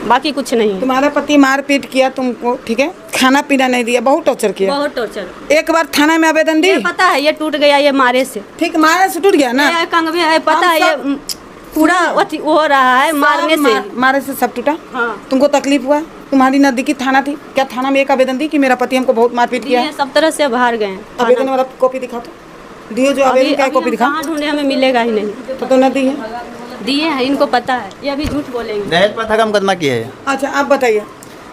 बाकी कुछ नहीं। तुम्हारा पति मारपीट किया तुमको, ठीक है, खाना पीना नहीं दिया, बहुत टॉर्चर किया। बहुत टॉर्चर। एक बार थाना में आवेदन दी? पता है ये टूट गया, ये मारे से। ठीक, मारे से टूट गया ना? कंग में है, पता है ये पूरा हो रहा है मारने से। मारे से सब टूटा। हाँ। तुमको तकलीफ हुआ? तुम्हारी नजदीकी थाना थी क्या? थाना में एक आवेदन दी कि मेरा पति हमको बहुत मारपीट किया है? सब तरह से बाहर गए। आवेदन वाला कॉपी दिखा तो दियो, जो आवेदन का कॉपी दिखा। ढूंढे हमें मिलेगा ही नहीं। तो न दी है? दिए हैं, इनको पता है, ये अभी झूठ बोलेंगे। दहेज प्रथा का मुकदमा किया है। अच्छा आप बताइए,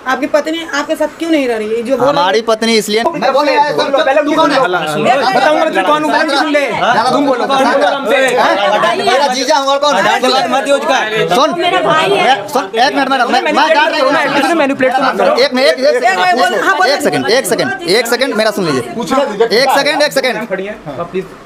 आपकी पत्नी आपके साथ क्यों नहीं रह रही है? जो हमारी पत्नी इसलिए मैं बोल रहा है, पहले तू कौन है? बताऊंगा तू कौन है, सुन ले। तुम बोलो मेरा जीजा हूं और कौन है? मत यूज कर। सुन मेरा भाई है। सुन, एक मिनट मैडम, मैं डाल रहा हूं। मैनिपुलेट मत करो। एक सेकंड मेरा सुन लीजिए। एक सेकंड।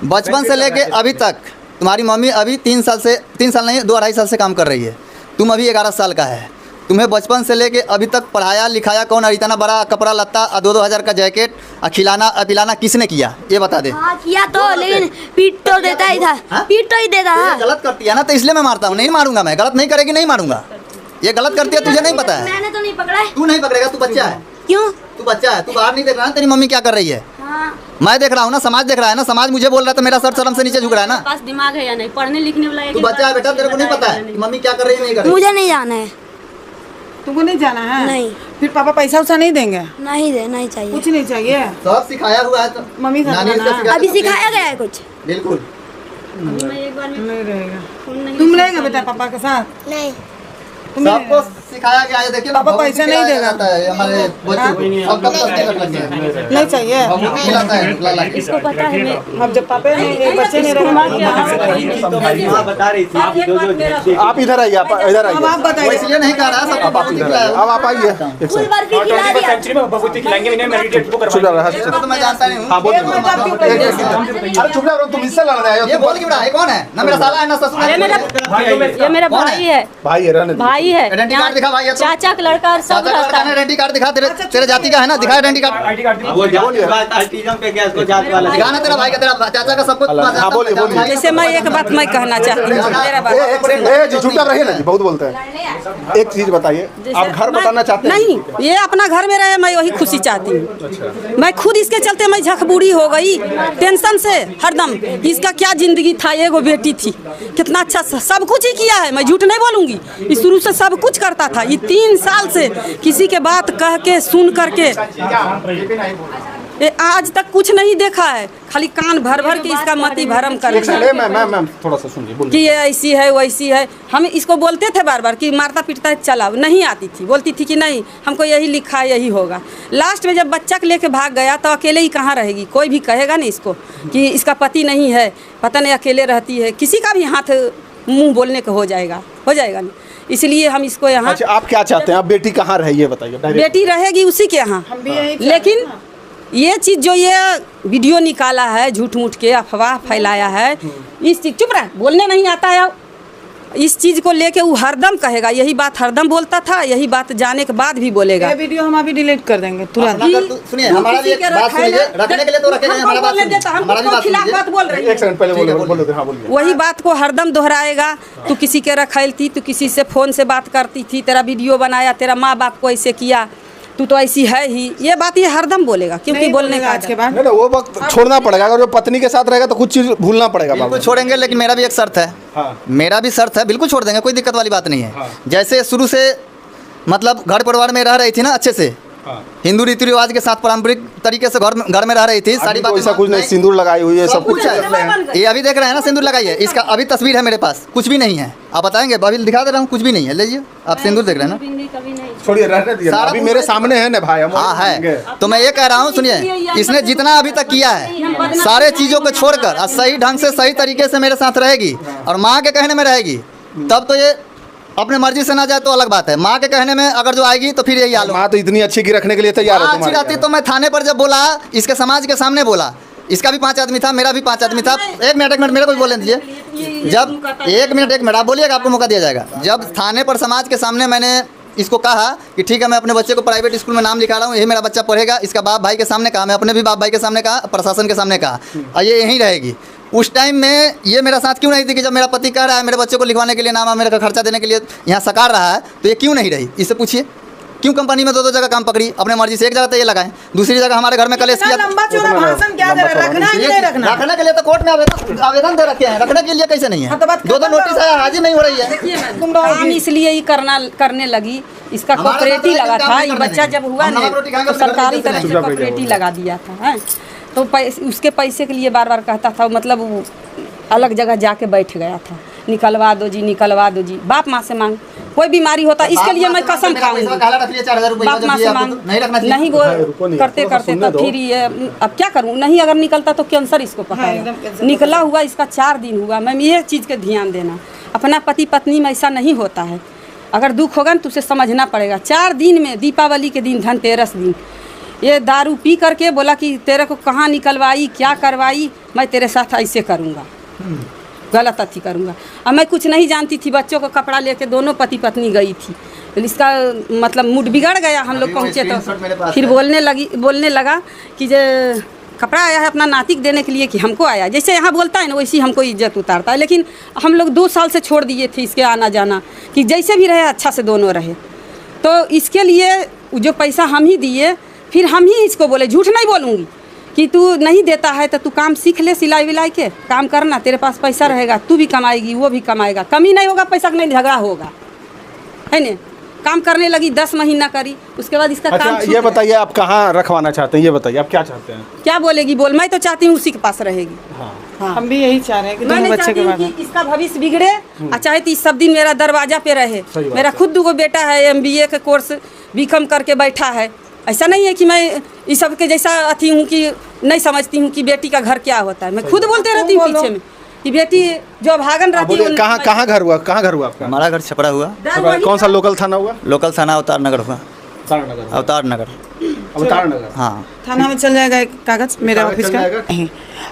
बचपन से लेके अभी तक तुम्हारी मम्मी अभी 3 साल नहीं 2-2.5 साल से काम कर रही है। तुम अभी 11 साल का है। तुम्हें बचपन से लेके अभी तक पढ़ाया लिखाया कौन? और इतना बड़ा कपड़ा लत्ता और 2-2 हज़ार का जैकेट और खिलाना पिलाना किसने किया? ये बता दे। हाँ किया तो, लेकिन पीट तो देता ही था। पीट तो ही देता है। गलत करती है ना, तो इसलिए मैं मारता हूँ। नहीं मारूंगा मैं, गलत नहीं करेगी नहीं मारूंगा। ये गलत करती है, तुझे नहीं पता है? मैंने तो नहीं पकड़ा है। तू नहीं पकड़ेगा, तू बच्चा है। क्यों? तू बच्चा है, तू बाहर नहीं देख रहा है तेरी मम्मी क्या कर रही है? हाँ। मैं देख रहा हूँ ना, समाज देख रहा है ना। समाज मुझे बोल रहा है तो मेरा सर शर्म से नीचे झुक रहा है ना। पास दिमाग है या नहीं? पढ़ने लिखने वाला है। तू बच्चा है बेटा, तेरे को नहीं पता है कि मम्मी क्या कर रही है नहीं कर रही? मुझे नहीं जाना है। तुमको नहीं जाना है? नहीं। फिर पापा पैसा उसा नहीं देंगे? नहीं चाहिए। कुछ नहीं चाहिए? सब सिखाया हुआ है तो मम्मी का नानी खाना? से सिखाया अभी तो सिखाया गया है कुछ? बिल्कुल। मैं एक बार में नहीं रहेगा। फोन नहीं तुम रहेगा बेटा पापा के साथ? नहीं। सबको सिखाया गया है। देखिए पापा पैसा नहीं देगा है हमारे बच्चों को। अब कब तक देगा लग गया? नहीं चाहिए? अब वो खिलाता है लाला के। इसको पता है। मैं अब जब पापा नहीं एक बच्चे नहीं रहेगा। बता रही थी आप इधर आइए, आप इधर अब आइए। आप वो बताइए। इसलिए नहीं कर रहा है, सबको बहुत निकला है। अब आप आइए एक फुल सेकंड। बर्फी खिला दिया। सेंचुरी में भभूति खिलाएंगे, इन्हें मेडिटेट को चुप करवाएंगे। रहा इसको तो मैं जानता नहीं हूँ। हाँ बोलिए। एक मिनट आप क्यों एक सेकंड। अरे चुप रहो, तुम इससे लड़ रहे हो। ये बोल क्यों रहा है? कौन है? ना मेरा साला है ना ससुर है। ये मेरा कौन भाई है। भाई है, रहने दो। भाई है। आइडेंटी कार्ड दिखा भाई। ये तो चाचा का लड़का और सब चाचा का रहता लड़का है, है। आइडेंटी कार्ड दिखा। तेरे जाति का है ना, दिखा आइडेंटी कार्ड। आईडी कार्ड दी। वो जात की बात आर्टिज्म पे क्या इसको जात वाला दिखा ना तेरा भाई का, तेरा चाचा का सब कुछ। हाँ बोलिए बोलिए। जैसे मैं एक बात मैं कहना चाहती हूँ, मेरा बात ए जी चुप रहिए ना जी, बहुत बोलते हैं। एक चीज बताइए, आप घर बताना चाहते हैं? नहीं, ये अपना घर में रहे, मैं वही खुशी चाहती हूँ। मैं खुद इसके चलते मैं झकबूढ़ी हो गई टेंशन से हरदम। इसका क्या जिंदगी था, एगो बेटी थी, कितना अच्छा सब कुछ ही किया है, मैं झूठ नहीं बोलूंगी। इस शुरू से सब कुछ करता था। ये 3 साल से किसी के बात कह के सुन करके आज तक कुछ नहीं देखा है, खाली कान भर भर के इसका मति भरम कर। मैम थोड़ा सा सुनिए, बोलिए। कि ये ऐसी है वैसी है। हम इसको बोलते थे बार बार कि मारता पीटता है, चला नहीं आती थी, बोलती थी कि नहीं हमको यही लिखा है यही होगा। लास्ट में जब बच्चा को लेके भाग गया तो अकेले ही कहाँ रहेगी? कोई भी कहेगा नहीं इसको कि इसका पति नहीं है, पता नहीं अकेले रहती है। किसी का भी हाथ मुंह बोलने का हो जाएगा नहीं, इसलिए हम इसको यहाँ। अच्छा आप क्या चाहते हैं? आप बेटी कहाँ रहे ये बताइए। बेटी रहेगी उसी के यहाँ। लेकिन ये चीज़ जो ये वीडियो निकाला है, झूठ मूठ के अफवाह फैलाया है, इस चीज़ चुप रहा, बोलने नहीं आता है। इस चीज़ को लेके वो हरदम कहेगा, यही बात हरदम बोलता था, यही बात जाने के बाद भी बोलेगा। ये वीडियो हम अभी डिलीट कर देंगे तुरंत। सुनिए हमारा भी एक बात सुनिए, रखने के लिए तो रखे जाए, हमारा बात सुनिए, हमारा भी बात खिलाफ बात बोल रही है। एक सेकंड पहले बोलो। हाँ बोलिए। वही बात को हरदम दोहराएगा। तू किसी के रखैल थी, तू किसी से फोन से बात करती थी, तेरा वीडियो बनाया, तेरा माँ बाप को ऐसे किया, तू तो ऐसी है ही। ये बात ये हरदम बोलेगा, क्योंकि बोलने का आज के बाद नहीं वो वक्त छोड़ना पड़ेगा। अगर जो पत्नी के साथ रहेगा तो कुछ चीज भूलना पड़ेगा। बिल्कुल छोड़ेंगे, लेकिन मेरा भी एक शर्त है। हाँ। मेरा भी शर्त है, बिल्कुल छोड़ देंगे, कोई दिक्कत वाली बात नहीं है। हाँ। जैसे शुरू से मतलब घर परिवार में रह रही थी ना अच्छे से। हाँ। हिंदू रीति रिवाज के साथ पारंपरिक तरीके से घर में रह रही थी। सारी बात ऐसा कुछ नहीं, सिंदूर लगाई हुई है, सब कुछ है। ये अभी देख रहे हैं ना, सिंदूर लगाई है। इसका अभी तस्वीर है मेरे पास, कुछ भी नहीं है। आप बताएंगे? अभी दिखा दे रहा हूँ, कुछ भी नहीं है। लीजिए आप सिंदूर देख रहे हैं ना, छोड़िए रहने दीजिए। अभी मेरे सामने है ना भाई। हाँ है, तो मैं ये कह रहा हूँ सुनिए, इसने जितना अभी तक किया है सारे चीज़ों को छोड़कर और सही ढंग से सही तरीके से मेरे साथ रहेगी और माँ के कहने में रहेगी, तब तो ये अपने मर्जी से ना जाए तो अलग बात है। माँ के कहने में अगर जो आएगी तो फिर यही हाल। माँ तो इतनी अच्छी की रखने के लिए तैयार है। अच्छी रहती तो मैं थाने पर जब बोला, इसके समाज के सामने बोला, इसका भी 5 आदमी था, मेरा भी 5 आदमी था। एक मिनट मेरे को भी बोलने दीजिए। जब एक मिनट आप बोलिएगा, आपको मौका दिया जाएगा। जब थाने पर समाज के सामने मैंने इसको कहा कि ठीक है मैं अपने बच्चे को प्राइवेट स्कूल में नाम लिखा रहा हूँ, यही मेरा बच्चा पढ़ेगा, इसका बाप भाई के सामने कहा, मैं अपने भी बाप भाई के सामने कहा, प्रशासन के सामने कहा, और ये यहीं रहेगी, उस टाइम में ये मेरा साथ क्यों नहीं थी कि जब मेरा पति कह रहा है मेरे बच्चे को लिखवाने के लिए नाम मेरे का खर्चा देने के लिए यहाँ सकार रहा है, तो ये क्यों नहीं रही? इससे पूछिए क्यों कंपनी में 2-2 जगह काम पकड़ी, अपने मर्जी से एक जगह तो ये लगाए, दूसरी जगह हमारे घर में कलेश किया। लंबा चौड़ा भाषण क्या दे रहा है? रखना है कि नहीं रखना? रखने के लिए तो कोर्ट में आवेदन दे रखे हैं, रखने के लिए कैसे नहीं है? 2-2 नोटिस आया, हाजिर नहीं हो रही है। काम इसलिए ही करने लगी, इसका कोऑपरेटिव लगा था। ये बच्चा जब हुआ ना तो सरकारी तरफ से कोऑपरेटिव लगा दिया था, है तो उसके पैसे के लिए बार बार कहता था, मतलब वो अलग जगह जाके बैठ गया था, निकलवा दो जी, निकलवा दो जी। बाप माँ से मांग, कोई बीमारी होता इसके लिए मैं कसम खाऊंगी, बाप माँ से मांग नहीं वो करते करते तब फिर ये अब क्या करूँ, नहीं अगर निकलता तो कैंसर इसको पकड़ेगा। निकला हुआ इसका 4 दिन हुआ। मैम ये चीज़ के ध्यान देना, अपना पति पत्नी में ऐसा नहीं होता है, अगर दुख होगा ना तो उसे समझना पड़ेगा। 4 दिन में दीपावली के दिन, धनतेरस दिन, ये दारू पी करके बोला कि तेरे को कहाँ निकलवाई, क्या करवाई, मैं तेरे साथ ऐसे करूँगा, गलत अथी करूँगा। अब मैं कुछ नहीं जानती थी, बच्चों को कपड़ा लेके दोनों पति पत्नी गई थी, तो इसका मतलब मूड बिगड़ गया। हम लोग पहुँचे तो फिर बोलने लगा कि जो कपड़ा आया है अपना नातिक देने के लिए कि हमको आया, जैसे यहाँ बोलता है ना वैसे हमको इज्जत उतारता है। लेकिन हम लोग 2 साल से छोड़ दिए थे इसके आना जाना, कि जैसे भी रहे अच्छा से दोनों रहे। तो इसके लिए जो पैसा हम ही दिए, फिर हम ही इसको बोले, झूठ नहीं बोलूँगी, कि तू नहीं देता है तो तू काम सीख ले, सिलाई विलाई के काम करना, तेरे पास पैसा रहेगा, तू भी कमाएगी वो भी कमाएगा, कमी नहीं होगा, पैसा का नहीं झगड़ा होगा, है ना। काम करने लगी, 10 महीना करी, उसके बाद इसका काम। ये बताइए आप कहाँ रखवाना चाहते हैं, ये बताइए आप क्या चाहते हैं? क्या बोलेगी बोल, मैं तो चाहती हूँ उसी के पास रहेगी। हाँ। हम भी यही चाह रहे हैं कि मैं दोनों बच्चे के बाद कि इसका भविष्य बिगड़े, चाहे 30 सब दिन मेरा दरवाजा पे रहे। मेरा खुद को बेटा है, MBA के कोर्स BCom करके बैठा है। ऐसा नहीं है कि मैं इस सब के जैसा अथी हूँ कि नहीं समझती हूँ कि बेटी का घर क्या होता है। मैं खुद बोलते रहती हूँ पीछे में कि बेटी जो भागन रहती है। कहाँ घर हुआ, कहाँ घर हुआ आपका? हमारा घर छपरा हुआ। कौन सा लोकल थाना हुआ? लोकल थाना अवतार नगर हुआ। अवतार नगर। हाँ, थाना में चल जाएगा एक कागज मेरे ऑफिस का।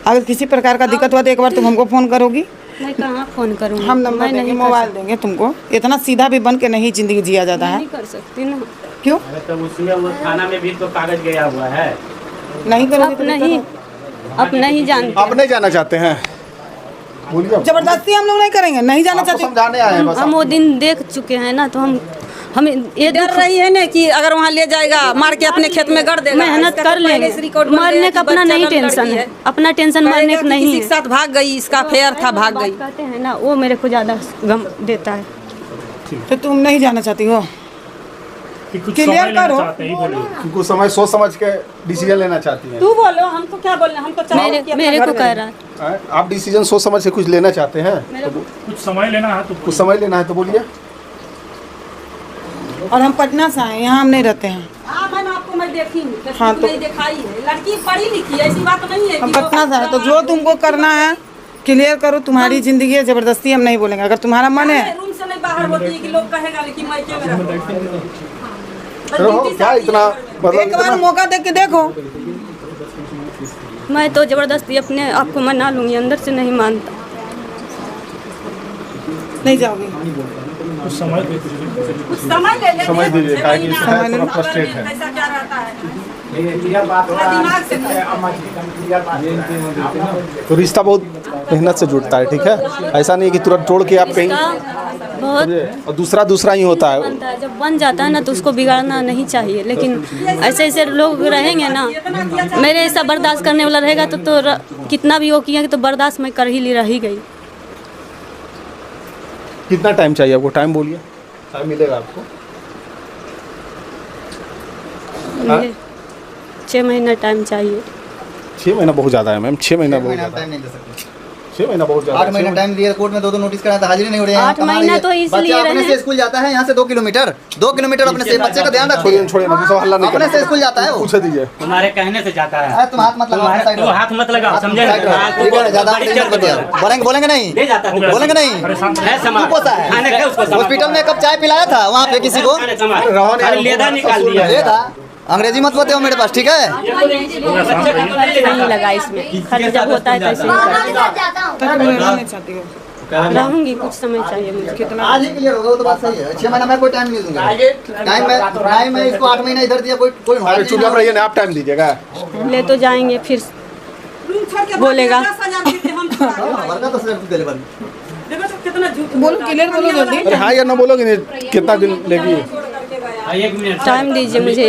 अगर किसी प्रकार का दिक्कत हुआ तो एक बार तुम हमको फ़ोन करोगी? मैं कहाँ फ़ोन करूँगी, हम नंबर देंगे, मोबाइल देंगे तुमको। इतना सीधा भी बन के नहीं जिंदगी जिया जाता है। नहीं कर सकती ना। क्यों तो उसमें वो थाना में भी तो कागज गया हुआ है। नहीं करोगी? अब नहीं जानते, आप नहीं जाना चाहते हैं? जबरदस्ती हम लोग नहीं करेंगे, नहीं जाना चाहते। समझाने आए हैं बस। हम वो दिन देख चुके हैं ना, तो हमें ये डर रही है ना कि अगर वहाँ ले जाएगा मार के अपने खेत में गड़ देगा। मेहनत कर लेंगे, मरने का अपना नहीं टेंशन है, अपना टेंशन मरने का नहीं है। किसी के साथ भाग गई, इसका अफेयर था, भाग गई। कहते हैं ना वो मेरे को ज़्यादा गम देता है। तो तुम नहीं जाना चाहती हो? क्लियर करो। कुछ समय सोच समझ के डिसीजन लेना चाहती हैं? तू बोलो, हमको क्या बोलना, हमको मेरे को कह रहा है। आप डिसीजन सोच समझ के कुछ लेना चाहते हैं? कुछ समय लेना है तो कुछ समय लेना है तो बोलिए। और हम पटना से आए, यहाँ हम नहीं रहते हैं। मैम आपको मैं देखी हूँ, हाँ, तो नहीं दिखाई है, लड़की पढ़ी लिखी है, ऐसी बात नहीं है। हम पटना से आए, तो जो तुमको करना है क्लियर करो। तुम्हारी जिंदगी है, जबरदस्ती हम नहीं बोलेंगे। अगर तुम्हारा मन है, रूम से नहीं बाहर होती है कि लोग कहेगा लेकिन मैं क्या क्या इतना एक बार मौका देख के देखो। मैं तो जबरदस्ती अपने आप को मना लूँगी, अंदर से नहीं मानता। नहीं जाओगी? कुछ समय दे कुछ समय ले ले, समझ दीजिए, समय ले लो। फ्रस्ट्रेट है। ऐसा क्या रहता है दिमाग से तो रिश्ता बहुत मेहनत से जुड़ता है, ठीक है। ऐसा नहीं है कि तुरंत तोड़ के आप कहीं, बहुत और दूसरा ही होता है। बनता है, जब बन जाता है ना तो उसको बिगाड़ना नहीं चाहिए। लेकिन ऐसे ऐसे लोग रहेंगे ना, मेरे ऐसा बर्दाश्त करने वाला रहेगा तो कितना भी वो किया तो बर्दाश्त मैं कर ही रही गई। कितना टाइम चाहिए आपको? टाइम बोलिए, टाइम मिलेगा आपको? 6 महीना टाइम चाहिए। 6 महीना बहुत ज़्यादा है मैम, 6 महीना बहुत ज़्यादा है। टाइम नहीं दे सकते। 6 महीना बहुत ज़्यादा। 8 महीना टाइम दिया, कोर्ट में 2-2 नोटिस कराया था, हाजिरी नहीं हो रही है। 8 महीना तो इसलिए बच्चा अपने से स्कूल जाता है यहाँ से 2 किलोमीटर अपने से, बच्चे का ध्यान रखिए। छोड़िए ना, सब हल्ला नहीं अपने से स्कूल जाता है वो। पूछे दीजिए। तुम्हारे कहने से जाता है। तुम हाथ मत लगाओ, साइड तो हाथ मत लगाओ, समझे? ज़्यादा बोलेंगे नहीं, बोलेंगे नहीं। है कोसा है। खाने का उसको हॉस्पिटल में कब चाय पिलाया था वहाँ पे किसी को? लेदा निकाल दिया ये था। अंग्रेजी मत बताओ मेरे पास, ठीक है? नहीं लगा इसमें, खर्च जब होता है तैसे नहीं चाहती हो? रहूंगी। कुछ समय चाहिए मुझे। कितना आज ही क्लियर होगा, वो तो बात सही है। 6 महीना मैं कोई टाइम नहीं दूंगा। टाइम में इसको 8 महीना इधर दिया, कोई चुप रहिए ना, आप टाइम दीजिएगा। ले तो जाएंगे, फिर बोलेगा। वर्गा तो सिर्फ डिलीवरी कितना झूठ बोलो क्लियर बोलो जल्दी। अरे हाँ या ना बोलोगे नहीं, कितना दिन लेगी? एक मिनट टाइम दीजिए मुझे,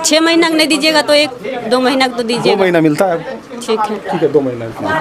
6 महीना का नहीं दीजिएगा तो 1-2 महीना का तो 2 दीजिएगा। महीना मिलता है। ठीक है। ठीक है, 2 महीना।